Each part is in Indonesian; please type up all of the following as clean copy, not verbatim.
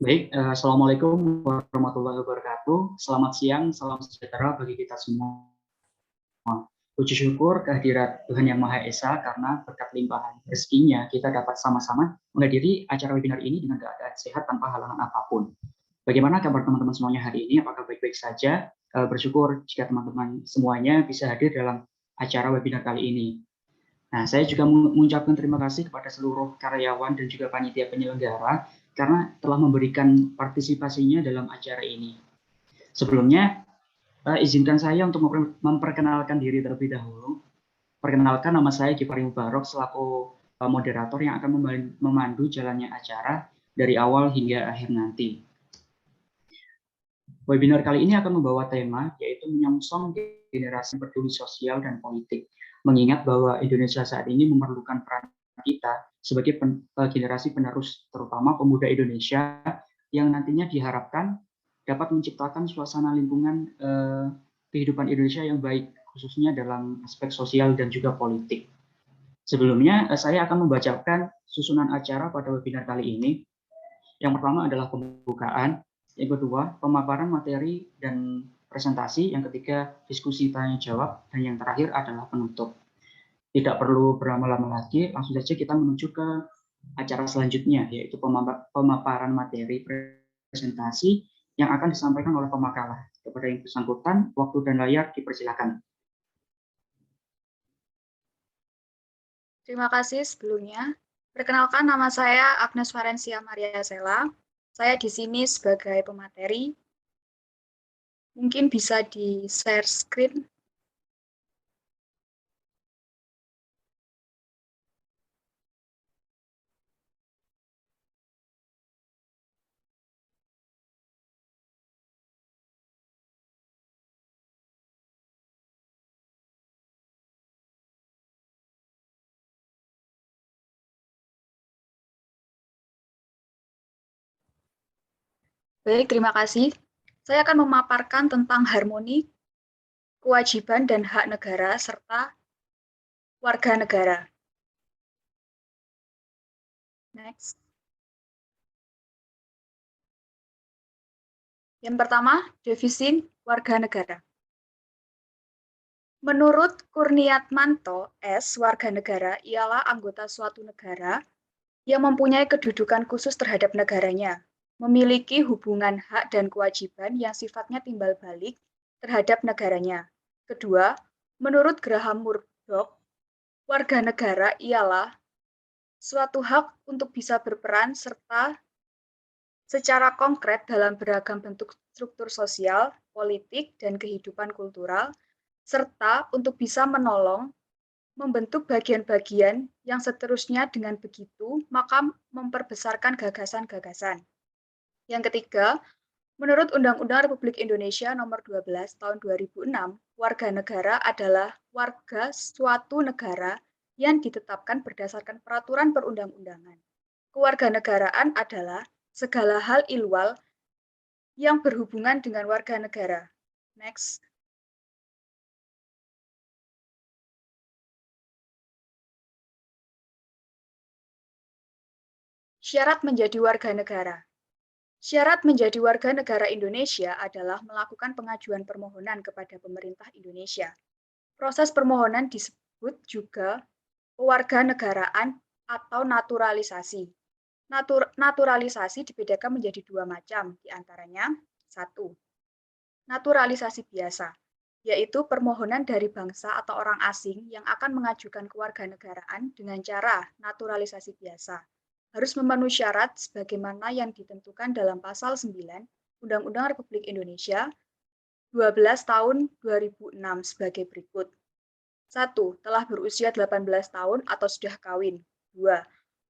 Baik, Assalamualaikum warahmatullahi wabarakatuh. Selamat siang, salam sejahtera bagi kita semua. Puji syukur kehadirat Tuhan Yang Maha Esa karena berkat limpahan rezekinya kita dapat sama-sama menghadiri acara webinar ini dengan keadaan sehat tanpa halangan apapun. Bagaimana kabar teman-teman semuanya hari ini? Apakah baik-baik saja? Bersyukur jika teman-teman semuanya bisa hadir dalam acara webinar kali ini. Nah, saya juga mengucapkan terima kasih kepada seluruh karyawan dan juga panitia penyelenggara karena telah memberikan partisipasinya dalam acara ini. Sebelumnya, izinkan saya untuk memperkenalkan diri terlebih dahulu. Perkenalkan, nama saya Gifari Mubarok selaku moderator yang akan memandu jalannya acara dari awal hingga akhir nanti. Webinar kali ini akan membawa tema yaitu menyongsong generasi peduli sosial dan politik. Mengingat bahwa Indonesia saat ini memerlukan peran kita sebagai generasi penerus, terutama pemuda Indonesia yang nantinya diharapkan dapat menciptakan suasana lingkungan kehidupan Indonesia yang baik, khususnya dalam aspek sosial dan juga politik. Sebelumnya, saya akan membacakan susunan acara pada webinar kali ini. Yang pertama adalah pembukaan, yang kedua pemaparan materi dan presentasi, yang ketiga diskusi tanya jawab, dan yang terakhir adalah penutup. Tidak perlu berlama-lama lagi, langsung saja kita menuju ke acara selanjutnya, yaitu pemaparan materi presentasi yang akan disampaikan oleh pemakalah. Kepada yang bersangkutan, waktu dan layar dipersilakan. Terima kasih sebelumnya. Perkenalkan, nama saya Agnes Valensia Maria Sela. Saya di sini sebagai pemateri. Mungkin bisa di-share screen. Baik, terima kasih. Saya akan memaparkan tentang harmoni, kewajiban, dan hak negara, serta warga negara. Next. Yang pertama, definisi warga negara. Menurut Kurniatmanto S., warga negara ialah anggota suatu negara yang mempunyai kedudukan khusus terhadap negaranya, memiliki hubungan hak dan kewajiban yang sifatnya timbal balik terhadap negaranya. Kedua, menurut Graham Murdoch, warga negara ialah suatu hak untuk bisa berperan serta secara konkret dalam beragam bentuk struktur sosial, politik, dan kehidupan kultural, serta untuk bisa menolong membentuk bagian-bagian yang seterusnya. Dengan begitu, maka memperbesarkan gagasan-gagasan. Yang ketiga, menurut Undang-Undang Republik Indonesia Nomor 12 Tahun 2006, warga negara adalah warga suatu negara yang ditetapkan berdasarkan peraturan perundang-undangan. Kewarganegaraan adalah segala hal ihwal yang berhubungan dengan warga negara. Next. Syarat menjadi warga negara. Syarat menjadi warga negara Indonesia adalah melakukan pengajuan permohonan kepada pemerintah Indonesia. Proses permohonan disebut juga kewarganegaraan atau naturalisasi. Naturalisasi dibedakan menjadi dua macam, diantaranya: satu, naturalisasi biasa, yaitu permohonan dari bangsa atau orang asing yang akan mengajukan kewarganegaraan dengan cara naturalisasi biasa. Harus memenuhi syarat sebagaimana yang ditentukan dalam Pasal 9 Undang-Undang Republik Indonesia 12 tahun 2006 sebagai berikut. 1. Telah berusia 18 tahun atau sudah kawin. 2.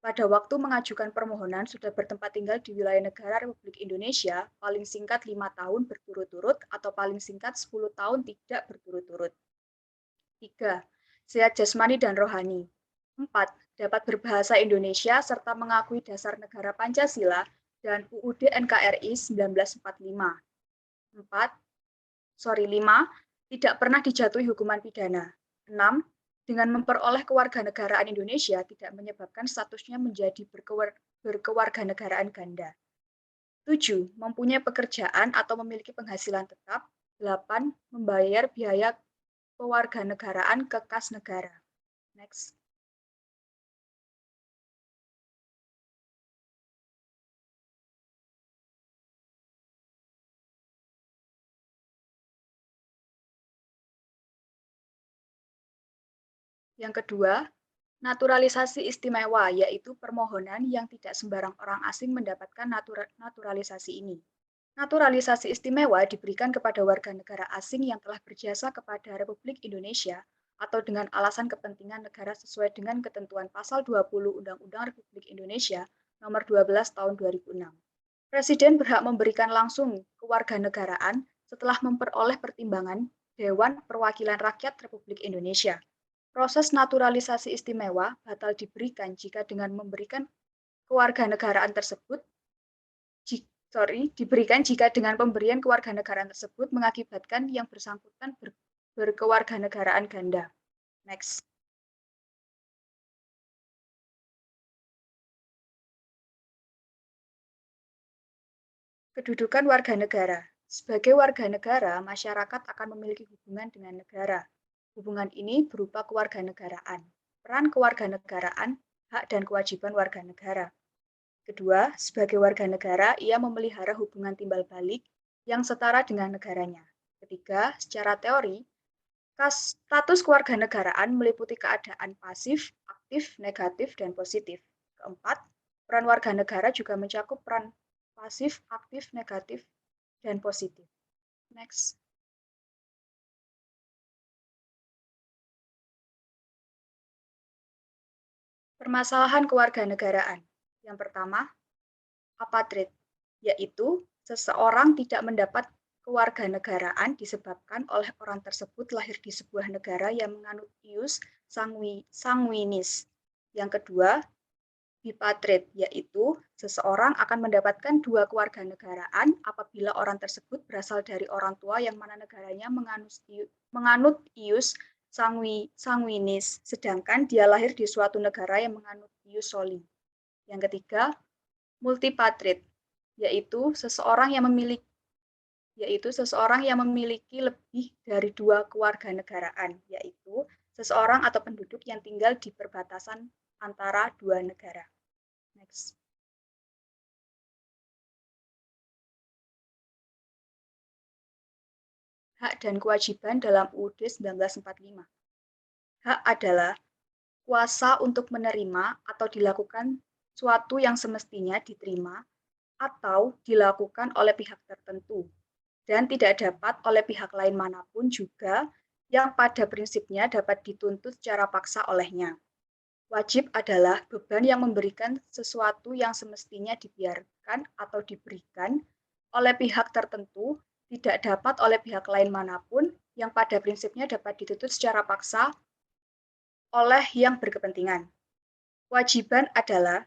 Pada waktu mengajukan permohonan sudah bertempat tinggal di wilayah negara Republik Indonesia paling singkat 5 tahun berturut-turut atau paling singkat 10 tahun tidak berturut-turut. 3. Sehat jasmani dan rohani. 4. Dapat berbahasa Indonesia serta mengakui dasar negara Pancasila dan UUD NKRI 1945. 5. Tidak pernah dijatuhi hukuman pidana. 6. Dengan memperoleh kewarganegaraan Indonesia tidak menyebabkan statusnya menjadi berkewarganegaraan ganda. 7. Mempunyai pekerjaan atau memiliki penghasilan tetap. 8. Membayar biaya kewarganegaraan ke kas negara. Next. Yang kedua, naturalisasi istimewa, yaitu permohonan yang tidak sembarang orang asing mendapatkan naturalisasi ini. Naturalisasi istimewa diberikan kepada warga negara asing yang telah berjasa kepada Republik Indonesia atau dengan alasan kepentingan negara sesuai dengan ketentuan pasal 20 Undang-Undang Republik Indonesia nomor 12 tahun 2006. Presiden berhak memberikan langsung kewarganegaraan setelah memperoleh pertimbangan Dewan Perwakilan Rakyat Republik Indonesia. Proses naturalisasi istimewa batal diberikan jika dengan memberikan kewarganegaraan tersebut diberikan jika dengan pemberian kewarganegaraan tersebut mengakibatkan yang bersangkutan berkewarganegaraan ganda. Next. Kedudukan warga negara. Sebagai warga negara, masyarakat akan memiliki hubungan dengan negara. Hubungan ini berupa kewarganegaraan. Peran kewarganegaraan, hak dan kewajiban warga negara. Kedua, sebagai warga negara, ia memelihara hubungan timbal balik yang setara dengan negaranya. Ketiga, secara teori, status kewarganegaraan meliputi keadaan pasif, aktif, negatif, dan positif. Keempat, peran warga negara juga mencakup peran pasif, aktif, negatif, dan positif. Next. Permasalahan kewarganegaraan. Yang pertama, apatrid, yaitu seseorang tidak mendapat kewarganegaraan disebabkan oleh orang tersebut lahir di sebuah negara yang menganut ius sanguinis. Yang kedua, bipatrid, yaitu seseorang akan mendapatkan dua kewarganegaraan apabila orang tersebut berasal dari orang tua yang mana negaranya menganut ius sanguinis, sedangkan dia lahir di suatu negara yang menganut ius soli. Yang ketiga, multipatrid, yaitu seseorang yang memiliki lebih dari dua kewarganegaraan, yaitu seseorang atau penduduk yang tinggal di perbatasan antara dua negara. Next. Hak dan kewajiban dalam UUD 1945. Hak adalah kuasa untuk menerima atau dilakukan suatu yang semestinya diterima atau dilakukan oleh pihak tertentu dan tidak dapat oleh pihak lain manapun juga yang pada prinsipnya dapat dituntut secara paksa olehnya. Wajib adalah beban yang memberikan sesuatu yang semestinya dibiarkan atau diberikan oleh pihak tertentu, tidak dapat oleh pihak lain manapun yang pada prinsipnya dapat dituntut secara paksa oleh yang berkepentingan. Kewajiban adalah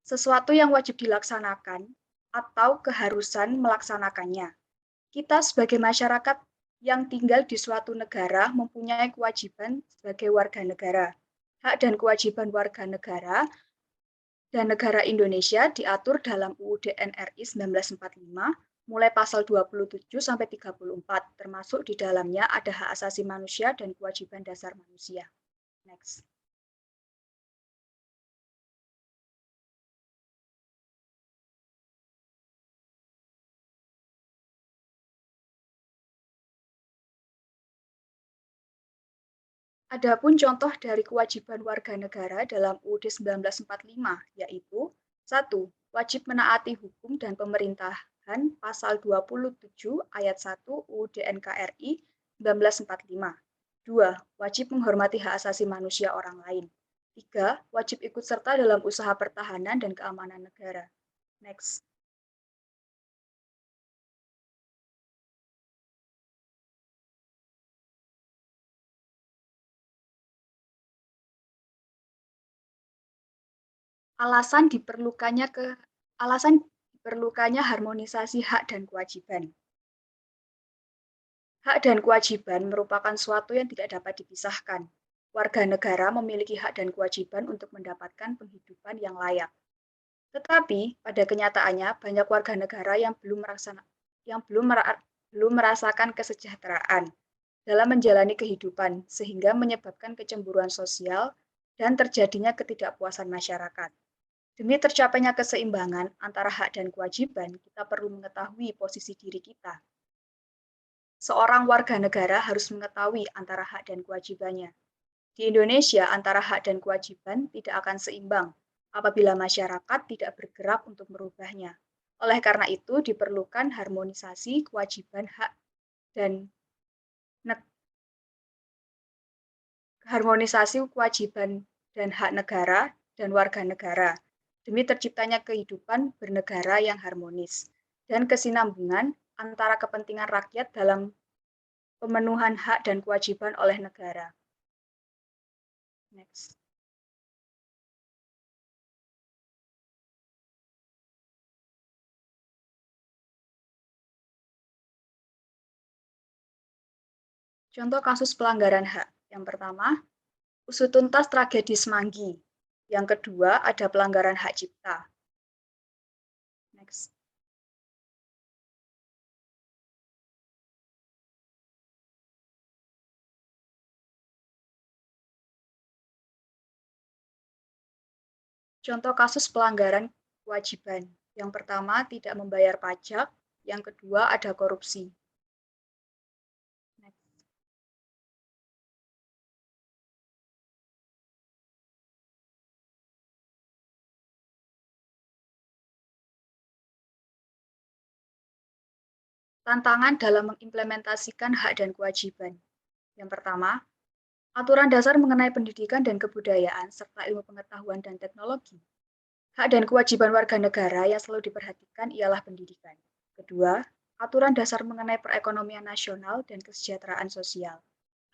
sesuatu yang wajib dilaksanakan atau keharusan melaksanakannya. Kita sebagai masyarakat yang tinggal di suatu negara mempunyai kewajiban sebagai warga negara. Hak dan kewajiban warga negara dan negara Indonesia diatur dalam UUD NRI 1945 mulai pasal 27 sampai 34, termasuk di dalamnya ada hak asasi manusia dan kewajiban dasar manusia. Next. Adapun contoh dari kewajiban warga negara dalam UUD 1945, yaitu 1. Wajib menaati hukum dan pemerintahan pasal 27 ayat 1 UUD NKRI 1945. 2. Wajib menghormati hak asasi manusia orang lain. 3. Wajib ikut serta dalam usaha pertahanan dan keamanan negara. Next. Alasan diperlukannya harmonisasi hak dan kewajiban. Hak dan kewajiban merupakan suatu yang tidak dapat dipisahkan. Warga negara memiliki hak dan kewajiban untuk mendapatkan penghidupan yang layak. Tetapi pada kenyataannya banyak warga negara yang belum merasakan kesejahteraan dalam menjalani kehidupan, sehingga menyebabkan kecemburuan sosial dan terjadinya ketidakpuasan masyarakat. Demi tercapainya keseimbangan antara hak dan kewajiban, kita perlu mengetahui posisi diri kita. Seorang warga negara harus mengetahui antara hak dan kewajibannya. Di Indonesia, antara hak dan kewajiban tidak akan seimbang apabila masyarakat tidak bergerak untuk merubahnya. Oleh karena itu, diperlukan harmonisasi kewajiban hak dan harmonisasi kewajiban dan hak negara dan warga negara demi terciptanya kehidupan bernegara yang harmonis dan kesinambungan antara kepentingan rakyat dalam pemenuhan hak dan kewajiban oleh negara. Next. Contoh kasus pelanggaran hak. Yang pertama, usut tuntas tragedi Semanggi. Yang kedua, ada pelanggaran hak cipta. Next. Contoh kasus pelanggaran kewajiban. Yang pertama, tidak membayar pajak. Yang kedua, ada korupsi. Next. Tantangan dalam mengimplementasikan hak dan kewajiban. Yang pertama, aturan dasar mengenai pendidikan dan kebudayaan serta ilmu pengetahuan dan teknologi. Hak dan kewajiban warga negara yang selalu diperhatikan ialah pendidikan. Kedua, aturan dasar mengenai perekonomian nasional dan kesejahteraan sosial.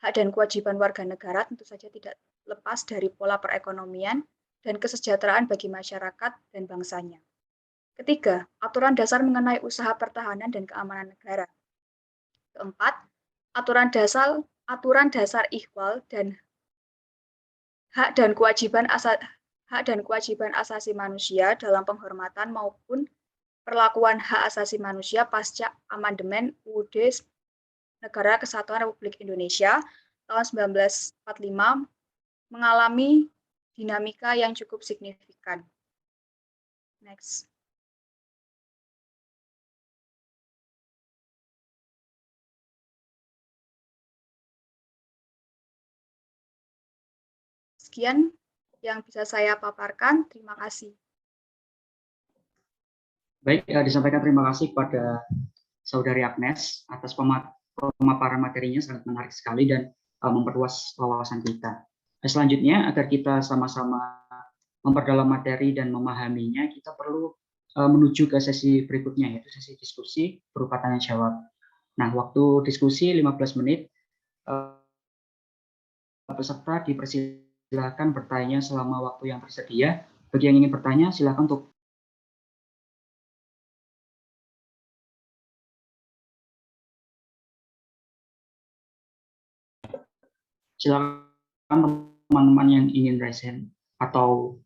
Hak dan kewajiban warga negara tentu saja tidak lepas dari pola perekonomian dan kesejahteraan bagi masyarakat dan bangsanya. Ketiga, aturan dasar mengenai usaha pertahanan dan keamanan negara. Keempat, aturan dasar ihwal dan hak dan kewajiban asasi manusia dalam penghormatan maupun perlakuan hak asasi manusia pasca amandemen UUD Negara Kesatuan Republik Indonesia tahun 1945 mengalami dinamika yang cukup signifikan. Next. Sekian yang bisa saya paparkan. Terima kasih. Baik, disampaikan terima kasih kepada Saudari Agnes atas pemaparan materinya, sangat menarik sekali dan memperluas wawasan kita. Selanjutnya, agar kita sama-sama memperdalam materi dan memahaminya, kita perlu menuju ke sesi berikutnya, yaitu sesi diskusi berupa tanya jawab. Nah, waktu diskusi 15 menit, peserta dipersilakan bertanya selama waktu yang tersedia. Bagi yang ingin bertanya, silakan untuk silakan teman-teman yang ingin raise hand atau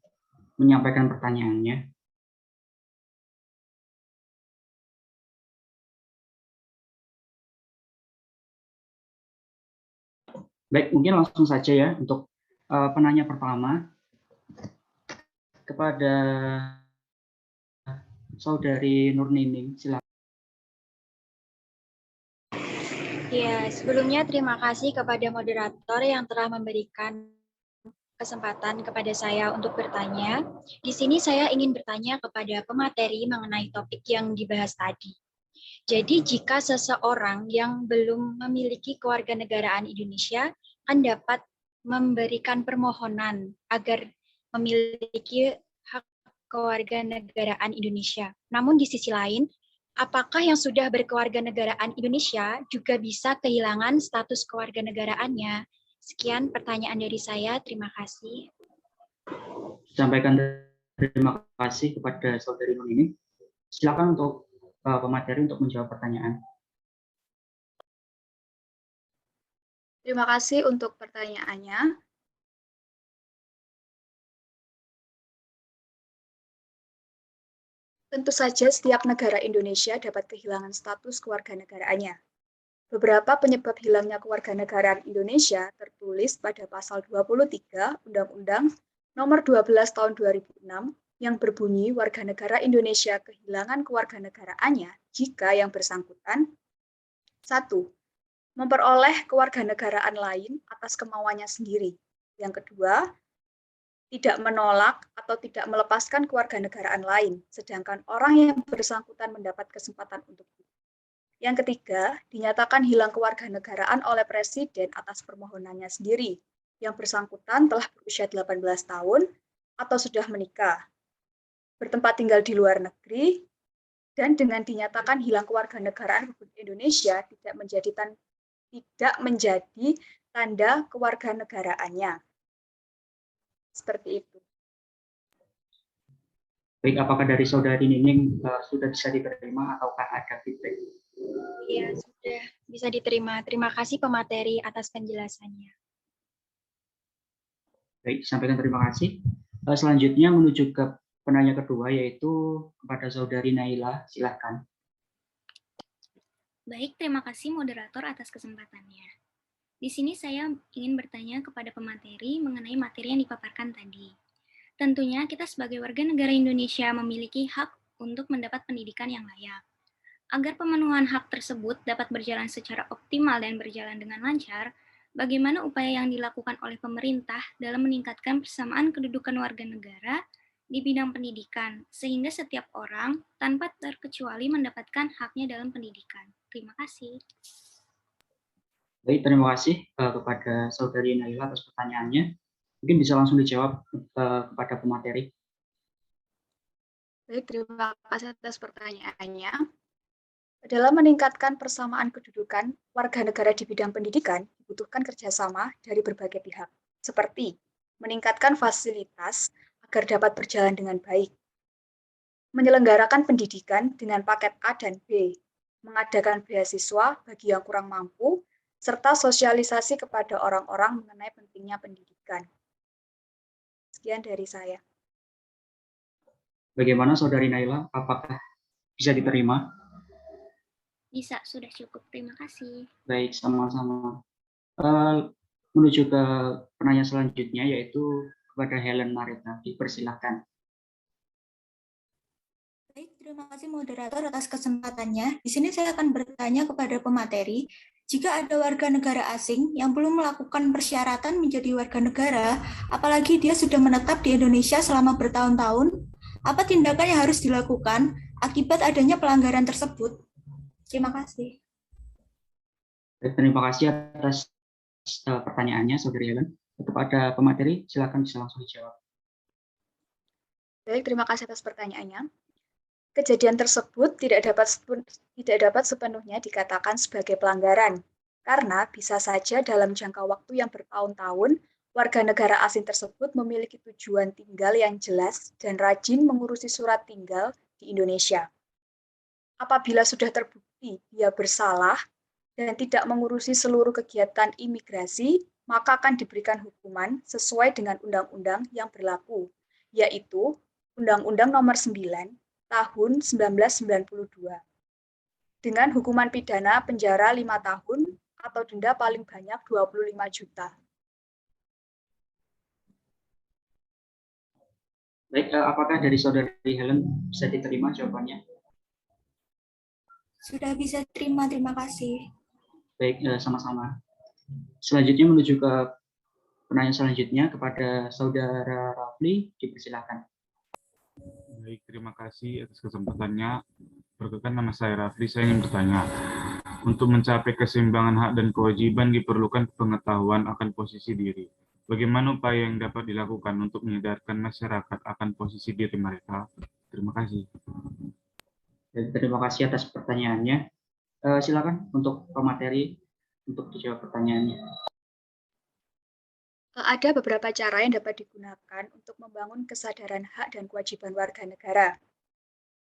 menyampaikan pertanyaannya. Baik, mungkin langsung saja ya untuk penanya pertama kepada Saudari Nurnining, silakan. Ya, sebelumnya terima kasih kepada moderator yang telah memberikan kesempatan kepada saya untuk bertanya. Di sini saya ingin bertanya kepada pemateri mengenai topik yang dibahas tadi. Jadi jika seseorang yang belum memiliki kewarganegaraan Indonesia kan dapat memberikan permohonan agar memiliki hak kewarganegaraan Indonesia. Namun di sisi lain, apakah yang sudah berkewarganegaraan Indonesia juga bisa kehilangan status kewarganegaraannya? Sekian pertanyaan dari saya. Terima kasih. Sampaikan terima kasih kepada Saudari Nurnining. Silakan untuk pemateri untuk menjawab pertanyaan. Terima kasih untuk pertanyaannya. Tentu saja setiap negara Indonesia dapat kehilangan status kewarganegaraannya. Beberapa penyebab hilangnya kewarganegaraan Indonesia tertulis pada pasal 23 Undang-Undang Nomor 12 Tahun 2006 yang berbunyi warga negara Indonesia kehilangan kewarganegaraannya jika yang bersangkutan 1. Memperoleh kewarganegaraan lain atas kemauannya sendiri. Yang kedua, tidak menolak atau tidak melepaskan kewarganegaraan lain, sedangkan orang yang bersangkutan mendapat kesempatan untuk itu. Yang ketiga, dinyatakan hilang kewarganegaraan oleh Presiden atas permohonannya sendiri. Yang bersangkutan telah berusia 18 tahun atau sudah menikah, bertempat tinggal di luar negeri, dan dengan dinyatakan hilang kewarganegaraan Republik Indonesia tidak menjadi tanda kewarganegaraannya. Seperti itu. Baik, apakah dari Saudari Nining sudah bisa diterima ataukah ada feedback? Iya, sudah bisa diterima. Terima kasih pemateri atas penjelasannya. Baik, sampaikan terima kasih. Selanjutnya menuju ke penanya kedua, yaitu kepada Saudari Naila. Silakan. Baik, terima kasih moderator atas kesempatannya. Di sini saya ingin bertanya kepada pemateri mengenai materi yang dipaparkan tadi. Tentunya kita sebagai warga negara Indonesia memiliki hak untuk mendapat pendidikan yang layak. Agar pemenuhan hak tersebut dapat berjalan secara optimal dan berjalan dengan lancar, bagaimana upaya yang dilakukan oleh pemerintah dalam meningkatkan persamaan kedudukan warga negara di bidang pendidikan, sehingga setiap orang tanpa terkecuali mendapatkan haknya dalam pendidikan. Terima kasih. Baik, terima kasih kepada Saudari Naila atas pertanyaannya. Mungkin bisa langsung dijawab kepada pemateri. Baik, terima kasih atas pertanyaannya. Dalam meningkatkan persamaan kedudukan warga negara di bidang pendidikan, dibutuhkan kerjasama dari berbagai pihak, seperti meningkatkan fasilitas agar dapat berjalan dengan baik, menyelenggarakan pendidikan dengan paket A dan B, mengadakan beasiswa bagi yang kurang mampu, serta sosialisasi kepada orang-orang mengenai pentingnya pendidikan. Sekian dari saya. Bagaimana Saudari Naila? Apakah bisa diterima? Bisa, sudah cukup. Terima kasih. Baik, sama-sama. Menuju ke penanya selanjutnya, yaitu kepada Helen Marita. Dipersilakan. Baik, terima kasih moderator atas kesempatannya. Di sini saya akan bertanya kepada pemateri, jika ada warga negara asing yang belum melakukan persyaratan menjadi warga negara, apalagi dia sudah menetap di Indonesia selama bertahun-tahun, apa tindakan yang harus dilakukan akibat adanya pelanggaran tersebut? Terima kasih. Terima kasih atas pertanyaannya, Saudari Helen. Kepada pemateri, silakan bisa langsung dijawab. Baik, terima kasih atas pertanyaannya. Kejadian tersebut tidak dapat sepenuhnya dikatakan sebagai pelanggaran, karena bisa saja dalam jangka waktu yang bertahun-tahun, warga negara asing tersebut memiliki tujuan tinggal yang jelas dan rajin mengurusi surat tinggal di Indonesia. Apabila sudah terbukti dia bersalah dan tidak mengurusi seluruh kegiatan imigrasi, maka akan diberikan hukuman sesuai dengan undang-undang yang berlaku, yaitu Undang-Undang Nomor 9 Tahun 1992, dengan hukuman pidana penjara 5 tahun atau denda paling banyak 25 juta. Baik, apakah dari Saudari Helen bisa diterima jawabannya? Sudah bisa terima kasih. Baik, sama-sama. Selanjutnya menuju ke penanya selanjutnya kepada Saudara Rafli, dipersilakan. Baik, terima kasih atas kesempatannya. Perkenalkan, nama saya Rafli, saya ingin bertanya. Untuk mencapai keseimbangan hak dan kewajiban diperlukan pengetahuan akan posisi diri. Bagaimana upaya yang dapat dilakukan untuk menyadarkan masyarakat akan posisi diri mereka? Terima kasih. Terima kasih atas pertanyaannya. Silakan untuk pemateri untuk dijawab pertanyaannya. Ada beberapa cara yang dapat digunakan untuk membangun kesadaran hak dan kewajiban warga negara,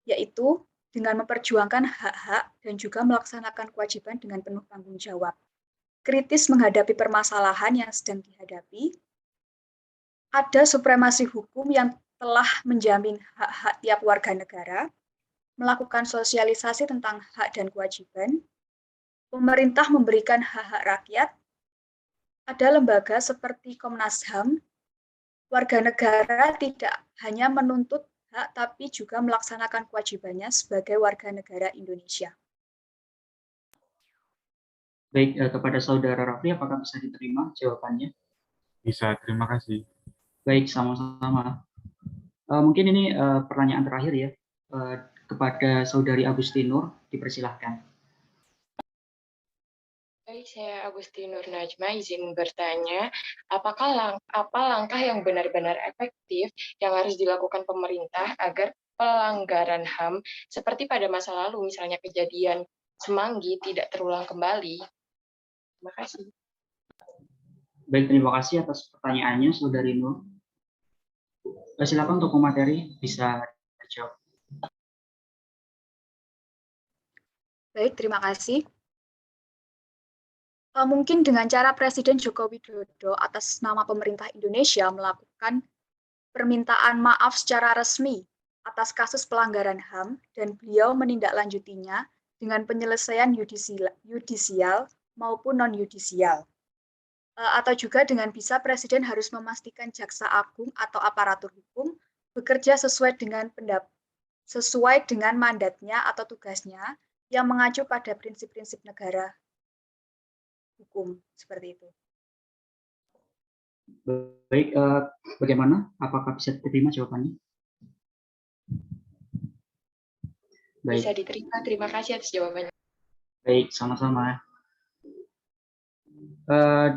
yaitu dengan memperjuangkan hak-hak dan juga melaksanakan kewajiban dengan penuh tanggung jawab, kritis menghadapi permasalahan yang sedang dihadapi, ada supremasi hukum yang telah menjamin hak-hak tiap warga negara, melakukan sosialisasi tentang hak dan kewajiban, pemerintah memberikan hak-hak rakyat, ada lembaga seperti Komnas HAM, warga negara tidak hanya menuntut hak tapi juga melaksanakan kewajibannya sebagai warga negara Indonesia. Baik, kepada Saudara Rafli, apakah bisa diterima jawabannya? Bisa, terima kasih. Baik, sama-sama. Mungkin ini pertanyaan terakhir ya, kepada Saudari Agustinur, dipersilahkan. Baik, saya Agustinur Najma izin bertanya, apa langkah yang benar-benar efektif yang harus dilakukan pemerintah agar pelanggaran HAM seperti pada masa lalu, misalnya kejadian Semanggi, tidak terulang kembali? Terima kasih. Baik, terima kasih atas pertanyaannya, Saudari Nur. Silakan untuk pemateri bisa dijawab. Baik, terima kasih. Mungkin dengan cara Presiden Joko Widodo atas nama pemerintah Indonesia melakukan permintaan maaf secara resmi atas kasus pelanggaran HAM dan beliau menindaklanjutinya dengan penyelesaian yudisial maupun non-yudisial. Atau juga dengan bisa Presiden harus memastikan Jaksa Agung atau aparatur hukum bekerja sesuai dengan mandatnya atau tugasnya yang mengacu pada prinsip-prinsip negara hukum, seperti itu. Baik, bagaimana? Apakah bisa diterima jawabannya? Baik. Bisa diterima, terima kasih atas jawabannya. Baik, sama-sama.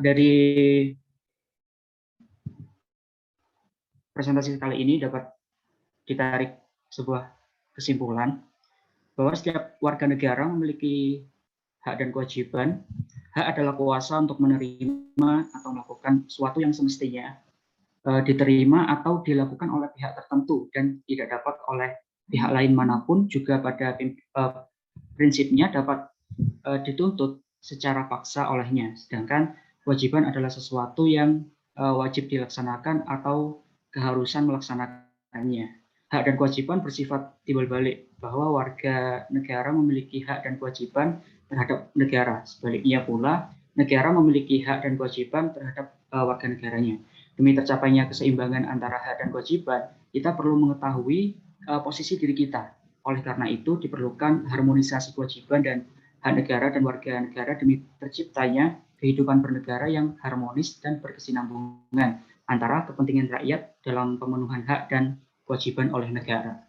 Dari presentasi kali ini dapat ditarik sebuah kesimpulan bahwa setiap warga negara memiliki hak dan kewajiban. Hak adalah kuasa untuk menerima atau melakukan sesuatu yang semestinya diterima atau dilakukan oleh pihak tertentu dan tidak dapat oleh pihak lain manapun, juga pada prinsipnya dapat dituntut secara paksa olehnya. Sedangkan kewajiban adalah sesuatu yang wajib dilaksanakan atau keharusan melaksanakannya. Hak dan kewajiban bersifat timbal balik, bahwa warga negara memiliki hak dan kewajiban terhadap negara. Sebaliknya pula, negara memiliki hak dan kewajiban terhadap warga negaranya. Demi tercapainya keseimbangan antara hak dan kewajiban, kita perlu mengetahui posisi diri kita. Oleh karena itu, diperlukan harmonisasi kewajiban dan hak negara dan warga negara demi terciptanya kehidupan bernegara yang harmonis dan berkesinambungan antara kepentingan rakyat dalam pemenuhan hak dan kewajiban oleh negara.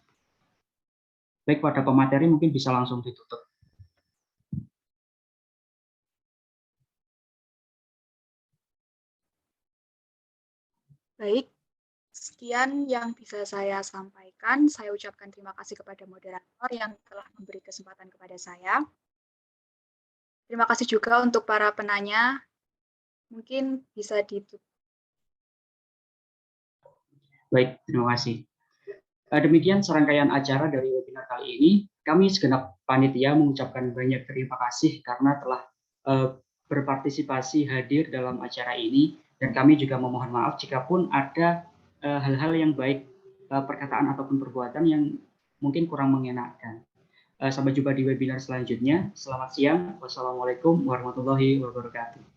Baik, pada pemateri mungkin bisa langsung ditutup. Baik, sekian yang bisa saya sampaikan. Saya ucapkan terima kasih kepada moderator yang telah memberi kesempatan kepada saya. Terima kasih juga untuk para penanya. Mungkin bisa ditutup. Baik, terima kasih. Demikian serangkaian acara dari webinar kali ini. Kami segenap panitia mengucapkan banyak terima kasih karena telah berpartisipasi hadir dalam acara ini, dan kami juga memohon maaf jikapun ada hal-hal yang baik, perkataan ataupun perbuatan yang mungkin kurang mengenakan. Sampai jumpa di webinar selanjutnya. Selamat siang. Wassalamualaikum warahmatullahi wabarakatuh.